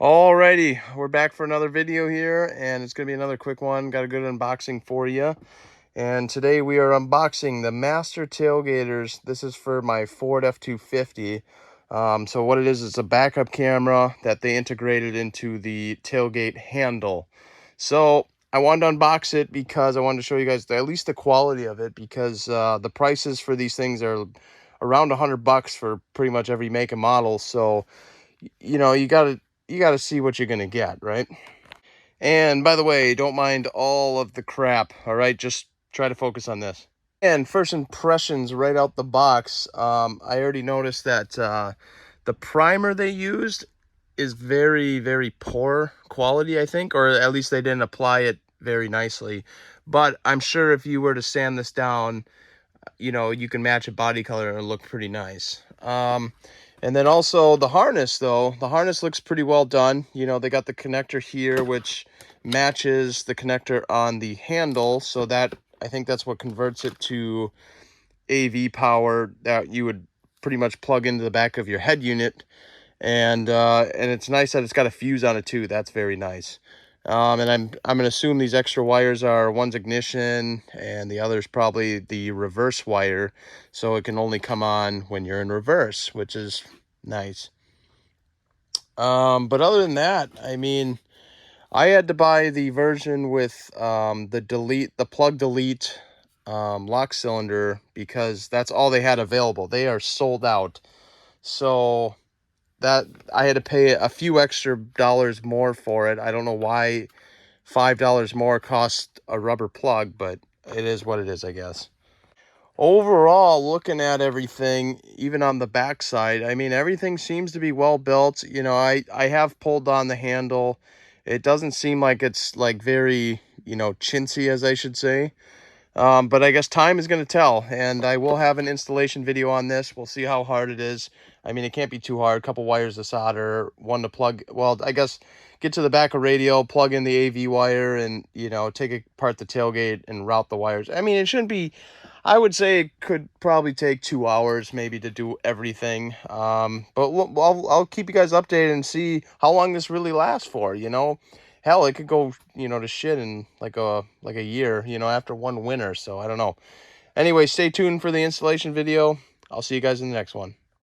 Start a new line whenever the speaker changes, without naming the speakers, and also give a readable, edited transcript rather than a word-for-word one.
Alrighty, we're back for another video here, and it's gonna be another quick one. Got a good unboxing for you. And today we are unboxing the Master Tailgaters. This is for my Ford F-250. So what it is, it's a backup camera that they integrated into the tailgate handle. So I wanted to unbox it because I wanted to show you guys at least the quality of it, because the prices for these things are around $100 for pretty much every make and model. So you know, you gotta see what you're gonna get, right? And by the way, don't mind all of the crap, all right? Just try to focus on this. And first impressions right out the box, I already noticed that the primer they used is very, very poor quality, I think, or at least they didn't apply it very nicely. But I'm sure if you were to sand this down, you know, you can match a body color and it'll look pretty nice. And then also the harness, though, the harness looks pretty well done. You know, they got the connector here, which matches the connector on the handle. So that, I think that's what converts it to AV power that you would pretty much plug into the back of your head unit. And it's nice that it's got a fuse on it too. That's very nice. And I'm gonna assume these extra wires are one's ignition and the other's probably the reverse wire, so it can only come on when you're in reverse, which is nice. But other than that, I mean, I had to buy the version with the plug delete lock cylinder, because that's all they had available. They are sold out. So that I had to pay a few extra dollars more for it. I don't know why $5 more cost a rubber plug, but it is what it is, I guess. Overall, looking at everything, even on the backside, I mean, everything seems to be well built. You know, I have pulled on the handle. It doesn't seem like it's like very, you know, chintzy, as I should say. But I guess time is going to tell, and I will have an installation video on this. We'll see how hard it is. I mean, it can't be too hard. A couple wires to solder, one to plug. Well, I guess get to the back of radio, plug in the AV wire, and, you know, take apart the tailgate and route the wires. I mean, it shouldn't be, I would say it could probably take 2 hours maybe to do everything. But I'll keep you guys updated and see how long this really lasts for, you know. Hell, it could go, you know, to shit in like a year, you know, after one winter. So I don't know. Anyway, stay tuned for the installation video. I'll see you guys in the next one.